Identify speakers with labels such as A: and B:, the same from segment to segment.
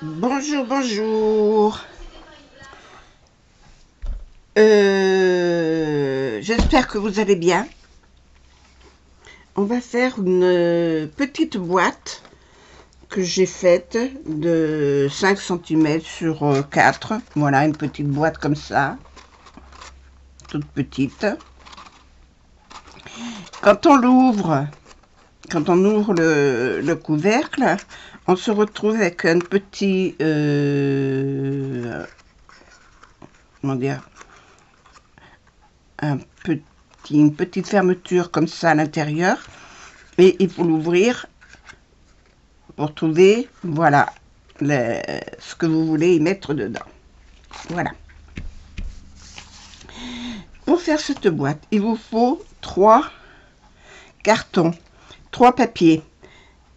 A: Bonjour, bonjour. J'espère que vous allez bien. On va faire une petite boîte que j'ai faite de 5 cm sur 4. Voilà, une petite boîte comme ça, toute petite. Quand on l'ouvre, quand on ouvre le couvercle, on se retrouve avec un petit... comment dire, une petite fermeture comme ça à l'intérieur, et il faut l'ouvrir pour trouver, voilà, ce que vous voulez y mettre dedans. Voilà. Pour faire cette boîte, il vous faut 3 cartons, 3 papiers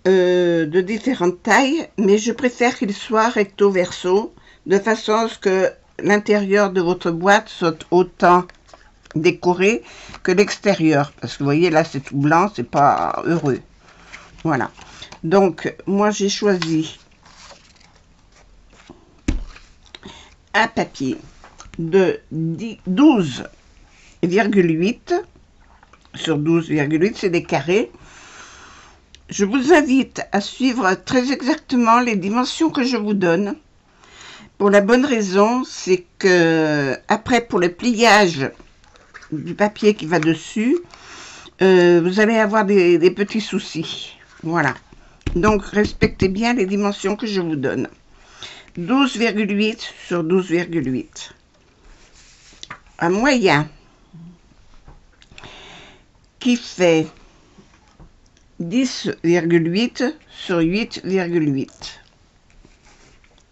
A: de différentes tailles, mais je préfère qu'ils soient recto verso, de façon à ce que l'intérieur de votre boîte soit autant décoré que l'extérieur, parce que vous voyez là c'est tout blanc, c'est pas heureux. Voilà, donc moi j'ai choisi un papier de 12,8 sur 12,8, c'est des carrés. Je vous invite à suivre très exactement les dimensions que je vous donne, pour la bonne raison, c'est que après, pour le pliage du papier qui va dessus, vous allez avoir des petits soucis. Voilà. Donc, respectez bien les dimensions que je vous donne. 12,8 sur 12,8. Un moyen qui fait 10,8 sur 8,8.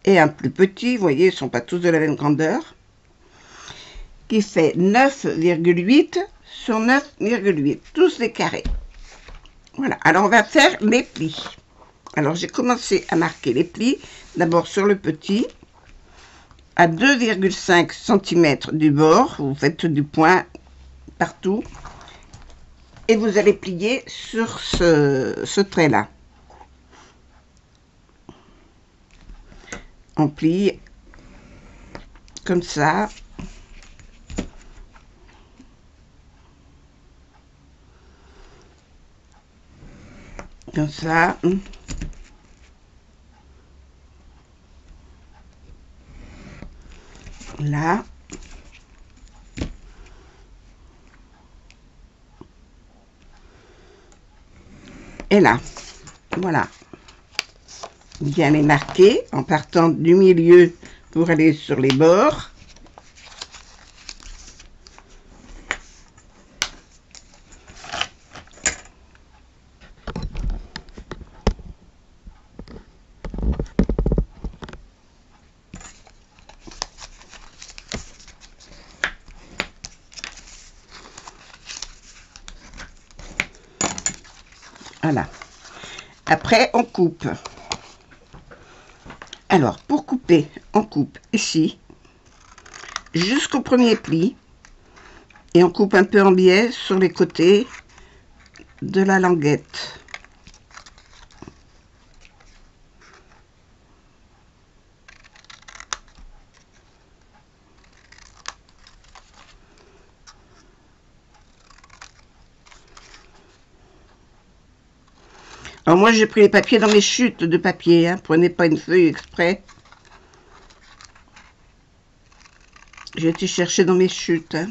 A: Et un plus petit, vous voyez, ils ne sont pas tous de la même grandeur, qui fait 9,8 sur 9,8, tous des carrés. Voilà, alors on va faire les plis. Alors j'ai commencé à marquer les plis, d'abord sur le petit, à 2,5 cm du bord, vous faites du point partout, et vous allez plier sur ce trait-là. On plie comme ça. Comme ça. Là. Et là. Voilà. Bien les marquer en partant du milieu pour aller sur les bords. Voilà. Après, on coupe. Alors, pour couper, on coupe ici, jusqu'au premier pli, et on coupe un peu en biais sur les côtés de la languette. Alors moi, j'ai pris les papiers dans mes chutes de papier, hein. Prenez pas une feuille exprès. J'ai été chercher dans mes chutes, hein.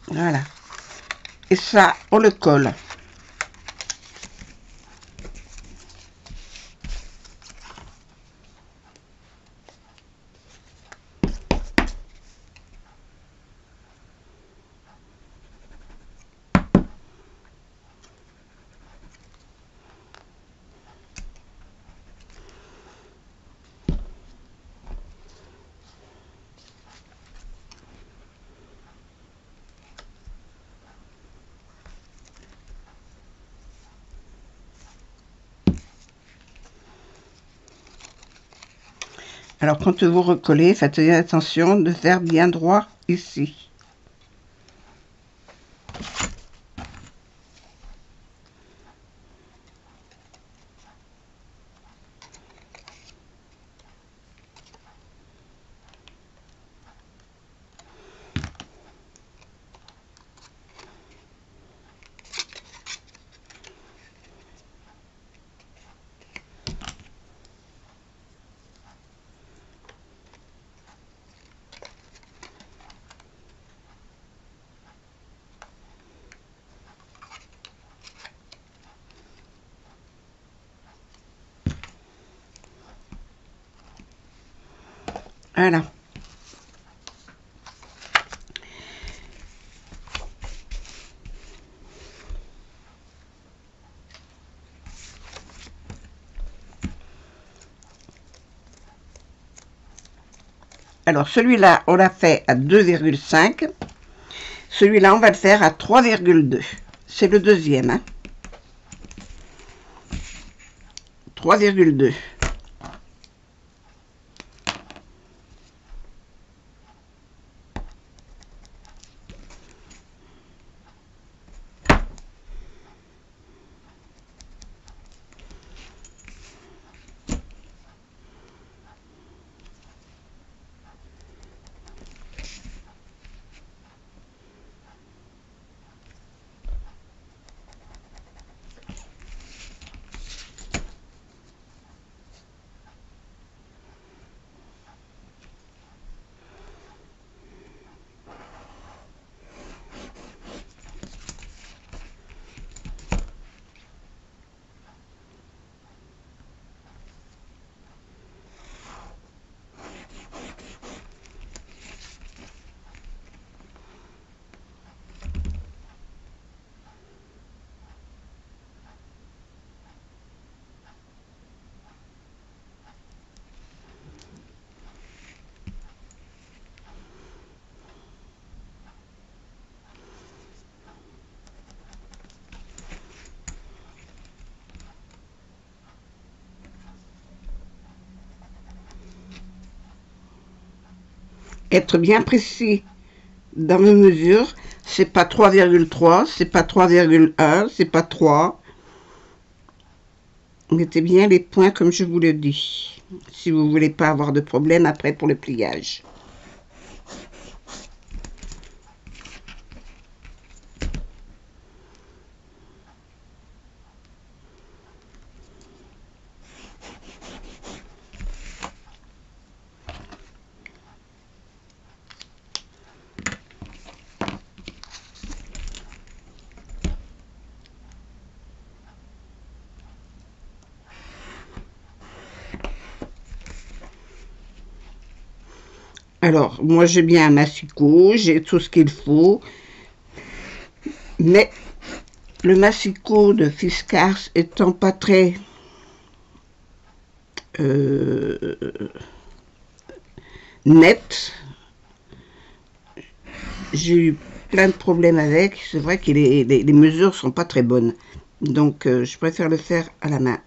A: Voilà. Et ça, on le colle. Alors, quand vous recollez, faites attention de faire bien droit ici. Voilà. Alors celui-là, on l'a fait à 2,5. Celui-là, on va le faire à 3,2. C'est le deuxième. Hein. 3,2. Être bien précis dans mes mesures, c'est pas 3,3, c'est pas 3,1, c'est pas 3. Mettez bien les points comme je vous le dis, si vous voulez pas avoir de problème après pour le pliage. Alors, moi j'ai bien un massicot, j'ai tout ce qu'il faut, mais le massicot de Fiskars étant pas très net, j'ai eu plein de problèmes avec. C'est vrai que les mesures sont pas très bonnes, donc je préfère le faire à la main.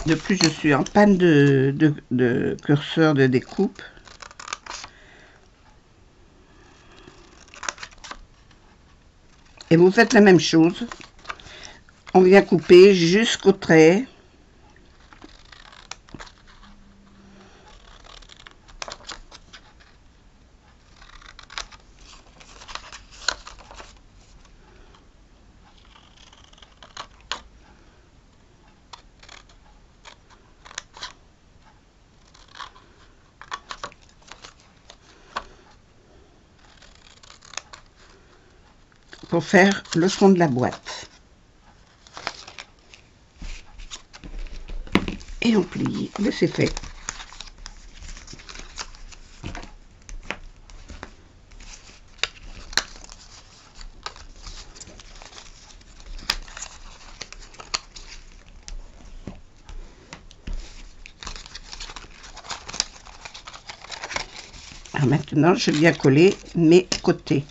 A: De plus, je suis en panne de curseur de découpe. Et vous faites la même chose. On vient couper jusqu'au trait. Pour faire le fond de la boîte. Et on plie, et c'est fait. Alors maintenant, je viens coller mes côtés.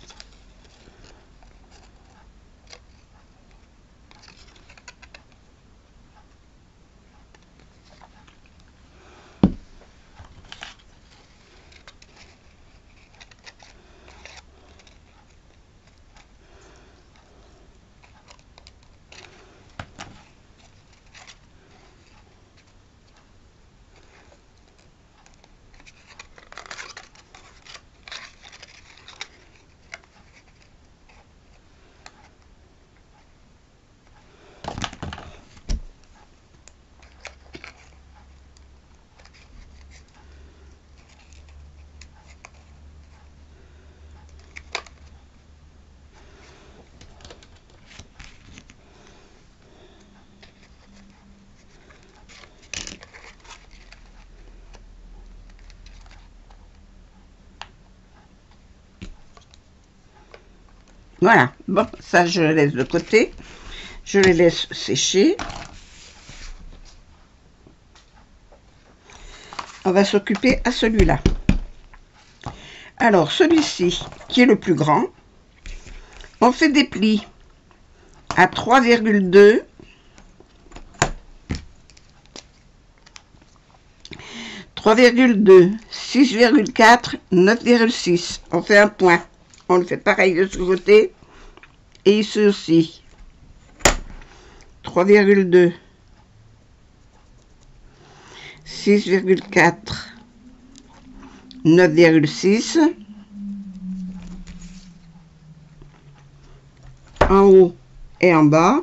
A: Voilà, bon, ça je le laisse de côté. Je les laisse sécher. On va s'occuper à celui-là. Alors, celui-ci, qui est le plus grand, on fait des plis à 3,2, 3,2, 6,4, 9,6. On fait un point. On le fait pareil de ce côté. Et ici aussi. 3,2, 6,4, 9,6. En haut et en bas.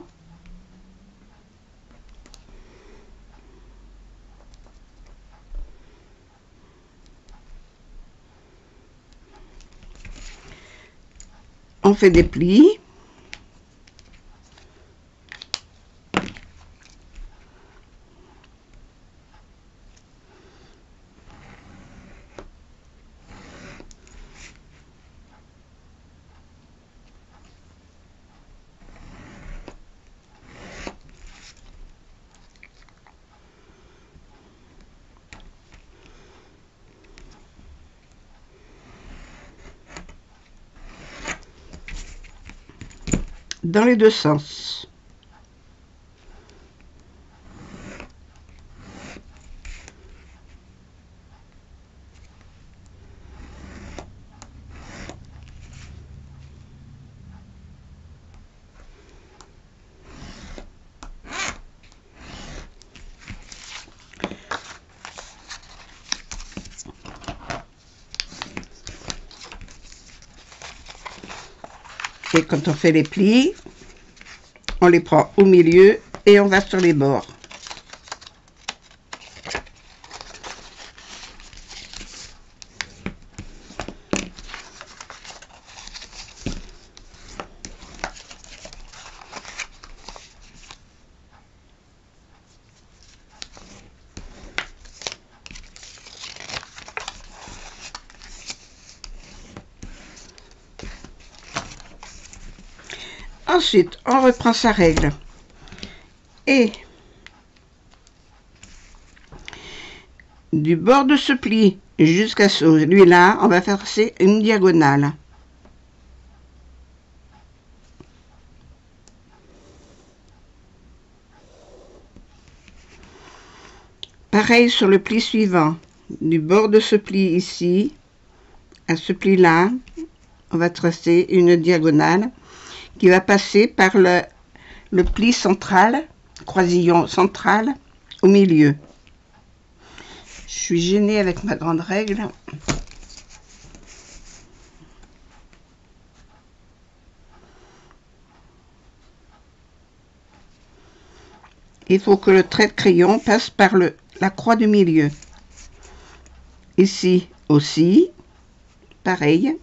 A: On fait des plis. Dans les deux sens. Et quand on fait les plis, on les prend au milieu et on va sur les bords. Ensuite, on reprend sa règle. Et du bord de ce pli jusqu'à celui-là, on va faire une diagonale. Pareil sur le pli suivant. Du bord de ce pli ici à ce pli-là, on va tracer une diagonale qui va passer par le pli central, croisillon central, au milieu. Je suis gênée avec ma grande règle. Il faut que le trait de crayon passe par la croix du milieu. Ici aussi, pareil.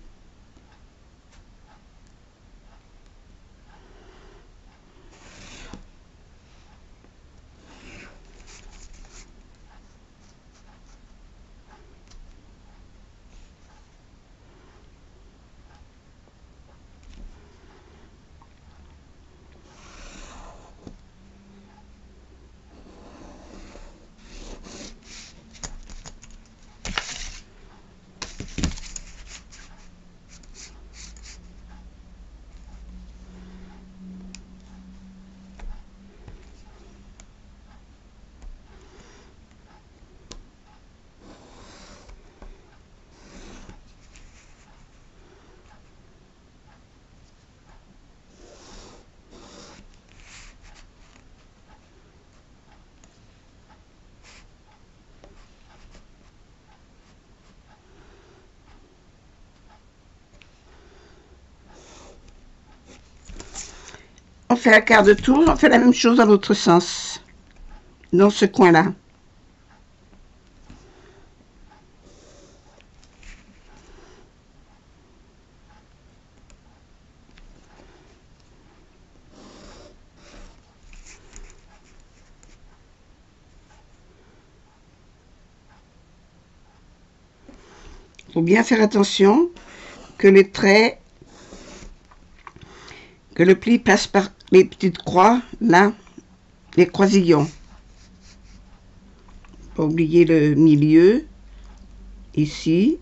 A: On fait un quart de tour, on fait la même chose dans l'autre sens, dans ce coin-là. Il faut bien faire attention que les traits que le pli passe par les petites croix, là, les croisillons. Pas oublier le milieu, ici.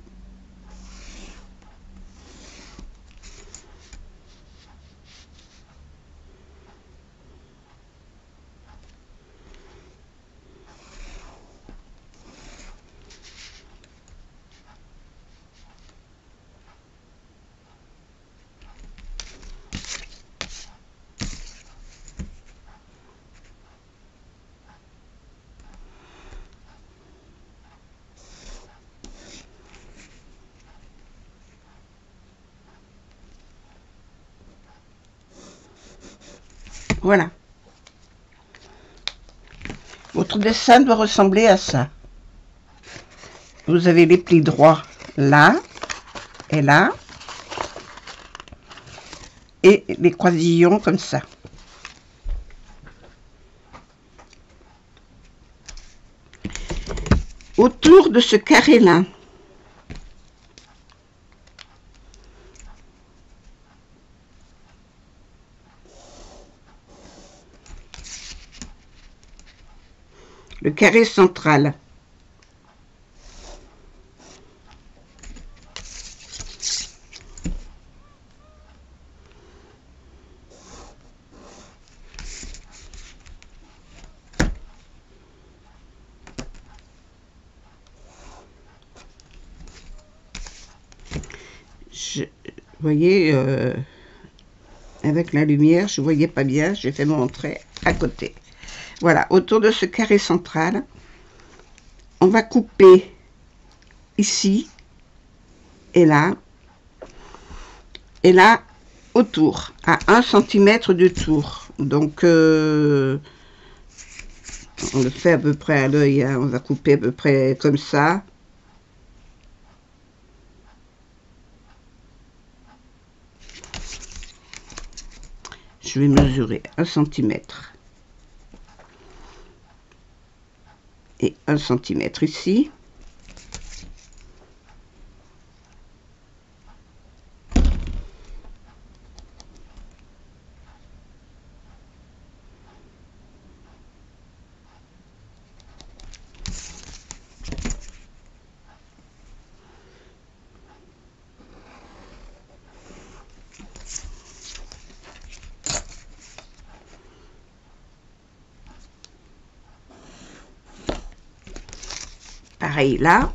A: Voilà. Votre dessin doit ressembler à ça. Vous avez les plis droits là et là. Et les croisillons comme ça. Autour de ce carré-là, le carré central. Vous voyez, avec la lumière, je ne voyais pas bien, j'ai fait mon trait à côté. Voilà, autour de ce carré central, on va couper ici et là autour, à 1 cm de tour. Donc, on le fait à peu près à l'œil, hein, on va couper à peu près comme ça. Je vais mesurer 1 cm et 1 cm ici. Pareil là.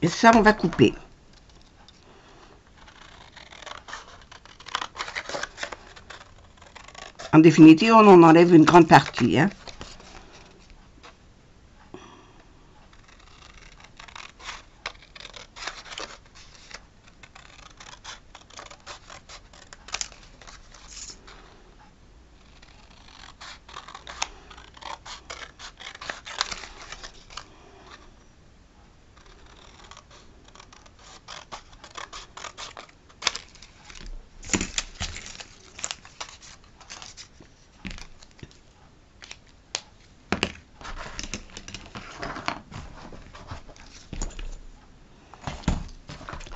A: Et ça, on va couper. En définitive, on en enlève une grande partie, hein.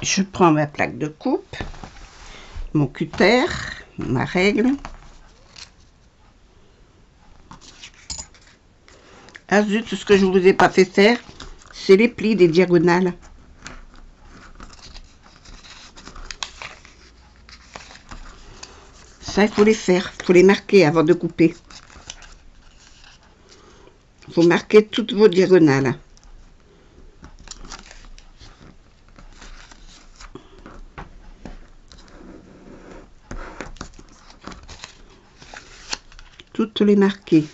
A: Je prends ma plaque de coupe, mon cutter, ma règle. Ah zut, ce que je ne vous ai pas fait faire, c'est les plis des diagonales. Ça, il faut les faire, il faut les marquer avant de couper. Il faut marquer toutes vos diagonales. Toutes les marquer.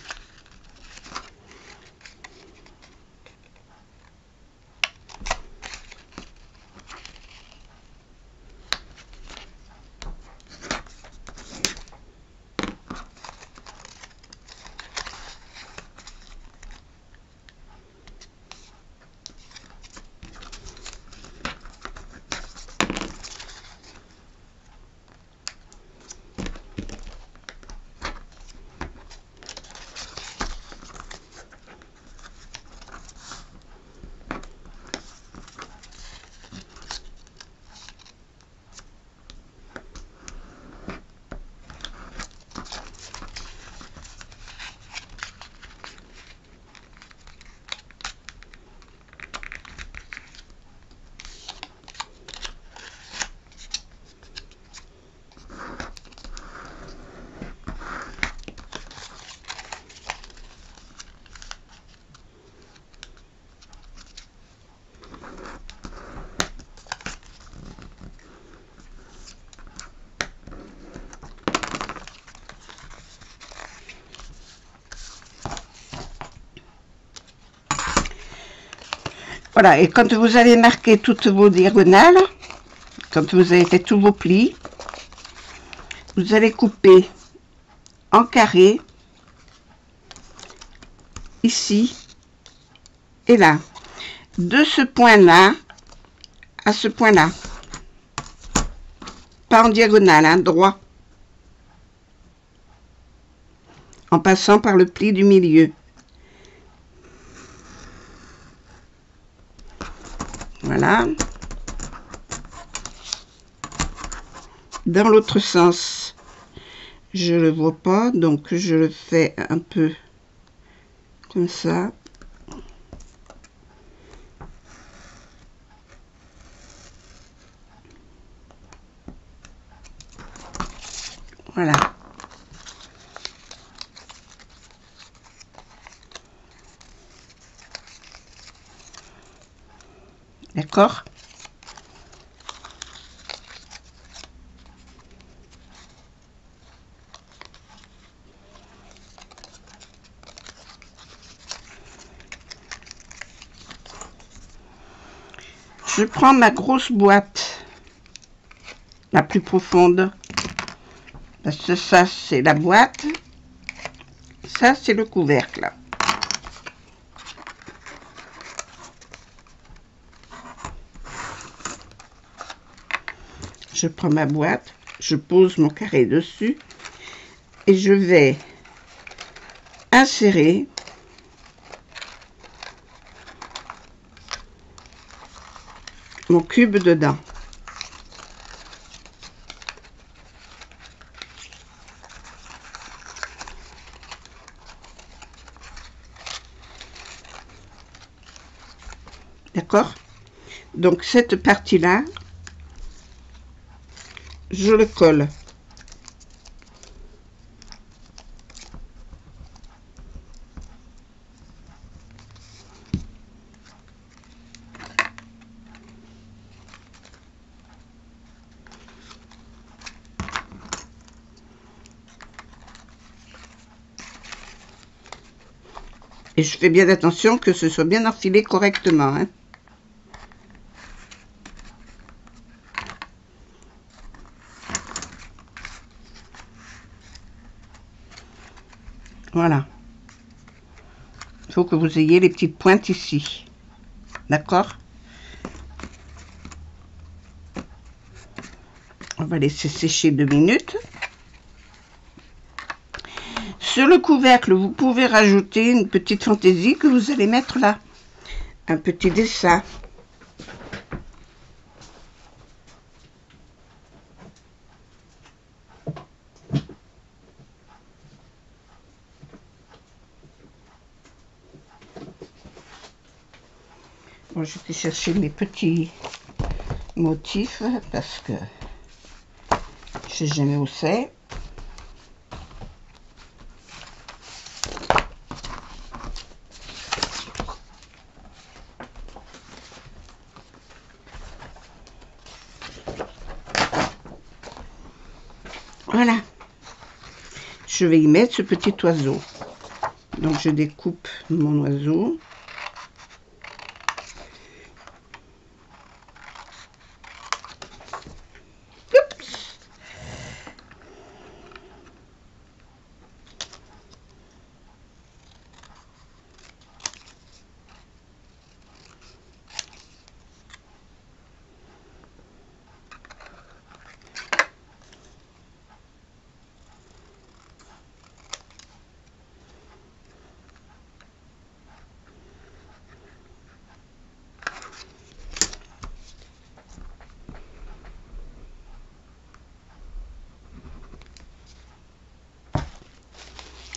A: Voilà, et quand vous avez marqué toutes vos diagonales, quand vous avez fait tous vos plis, vous allez couper en carré, ici et là, de ce point-là à ce point-là, pas en diagonale, hein, droit, en passant par le pli du milieu. Voilà. Dans l'autre sens, je le vois pas, donc je le fais un peu comme ça. Voilà. D'accord? Je prends ma grosse boîte, la plus profonde, parce que ça c'est la boîte, ça c'est le couvercle. Je prends ma boîte, je pose mon carré dessus et je vais insérer mon cube dedans. D'accord? Donc cette partie-là, je le colle. Et je fais bien attention que ce soit bien enfilé correctement, hein. Voilà. Il faut que vous ayez les petites pointes ici. D'accord? On va laisser sécher 2 minutes. Sur le couvercle, vous pouvez rajouter une petite fantaisie que vous allez mettre là. Un petit dessin. Bon, je vais chercher mes petits motifs parce que je sais jamais où c'est. Voilà. Je vais y mettre ce petit oiseau. Donc je découpe mon oiseau. Oups.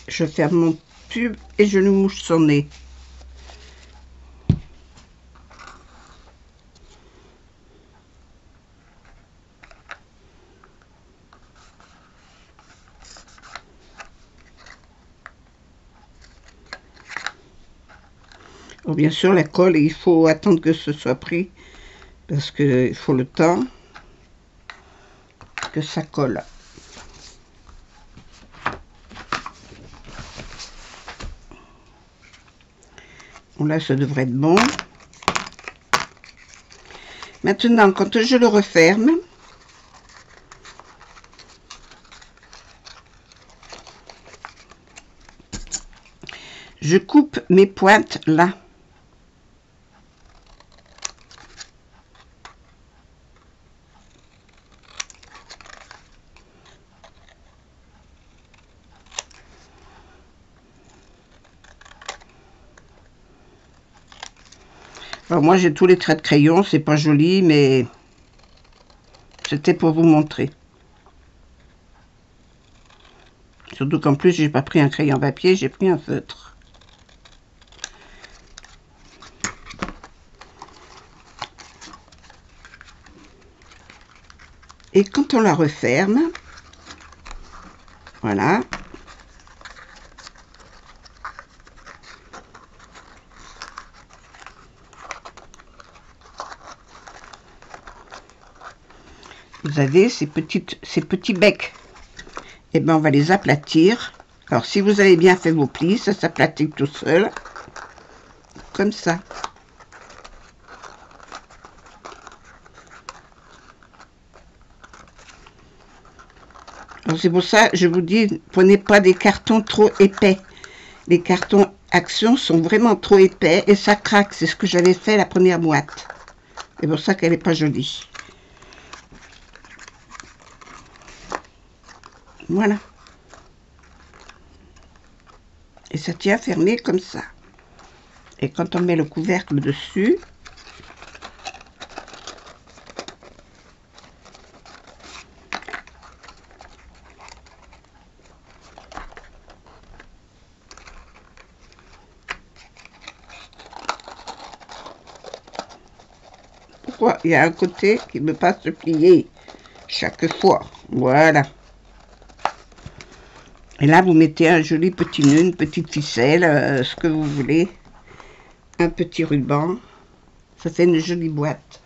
A: Je ferme mon tube et je lui mouche son nez. Bon, bien sûr, la colle, il faut attendre que ce soit pris parce qu'il faut le temps que ça colle. Bon, là, ça devrait être bon. Maintenant, quand je le referme, je coupe mes pointes là. Alors moi j'ai tous les traits de crayon, c'est pas joli, mais c'était pour vous montrer. Surtout qu'en plus j'ai pas pris un crayon papier, j'ai pris un feutre. Et quand on la referme, voilà. Vous avez ces petits becs. Et ben on va les aplatir. Alors si vous avez bien fait vos plis, ça s'aplatit tout seul. Comme ça. Alors c'est pour ça, je vous dis, prenez pas des cartons trop épais. Les cartons Action sont vraiment trop épais et ça craque. C'est ce que j'avais fait la première boîte. C'est pour ça qu'elle n'est pas jolie. Voilà. Et ça tient fermé comme ça. Et quand on met le couvercle dessus, pourquoi il y a un côté qui ne peut pas se plier chaque fois. Voilà. Et là, vous mettez un joli petit nœud, une petite ficelle, ce que vous voulez. Un petit ruban. Ça fait une jolie boîte.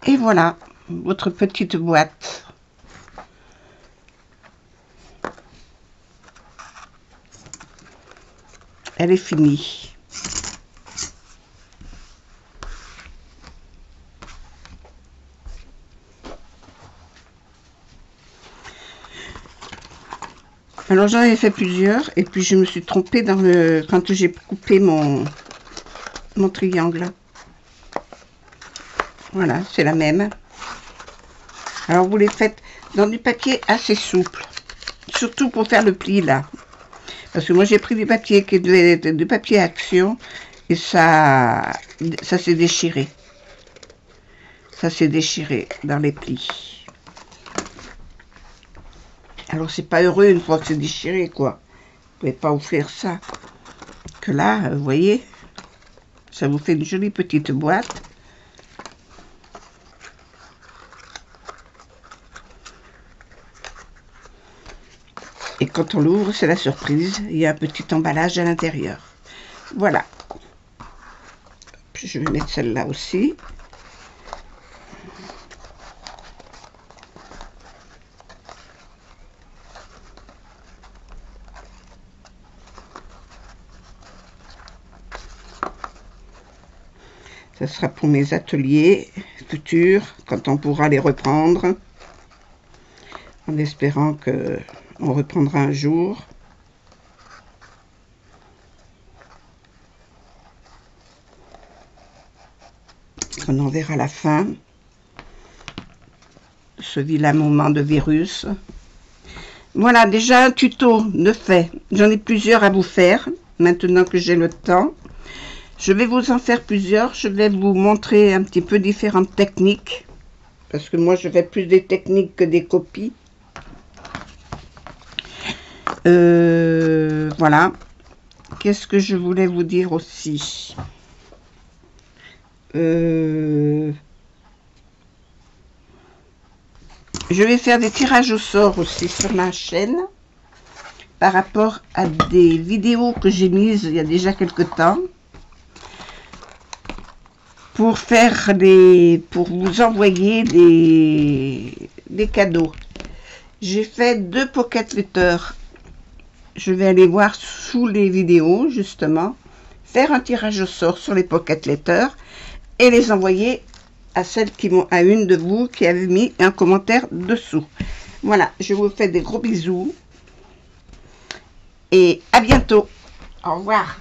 A: Et voilà, votre petite boîte. Elle est finie. Alors j'en ai fait plusieurs et puis je me suis trompée dans quand j'ai coupé mon triangle. Voilà, c'est la même. Alors vous les faites dans du papier assez souple, surtout pour faire le pli là. Parce que moi j'ai pris du papier qui est du papier Action et ça s'est déchiré. Ça s'est déchiré dans les plis. Alors c'est pas heureux une fois que c'est déchiré quoi. Vous pouvez pas offrir ça. Que là, vous voyez, ça vous fait une jolie petite boîte. Et quand on l'ouvre, c'est la surprise. Il y a un petit emballage à l'intérieur. Voilà. Je vais mettre celle-là aussi. Ça sera pour mes ateliers futurs, quand on pourra les reprendre. En espérant que on reprendra un jour. On en verra à la fin. Ce vilain moment de virus. Voilà, déjà un tuto de fait. J'en ai plusieurs à vous faire, maintenant que j'ai le temps. Je vais vous en faire plusieurs. Je vais vous montrer un petit peu différentes techniques. Parce que moi, je fais plus des techniques que des copies. Voilà. Qu'est-ce que je voulais vous dire aussi? Je vais faire des tirages au sort aussi sur ma chaîne par rapport à des vidéos que j'ai mises il y a déjà quelque temps pour vous envoyer des cadeaux. J'ai fait 2 pocket letters. Je vais aller voir sous les vidéos justement, faire un tirage au sort sur les pocket letters et les envoyer à une de vous qui avait mis un commentaire dessous. Voilà, je vous fais des gros bisous et à bientôt. Au revoir.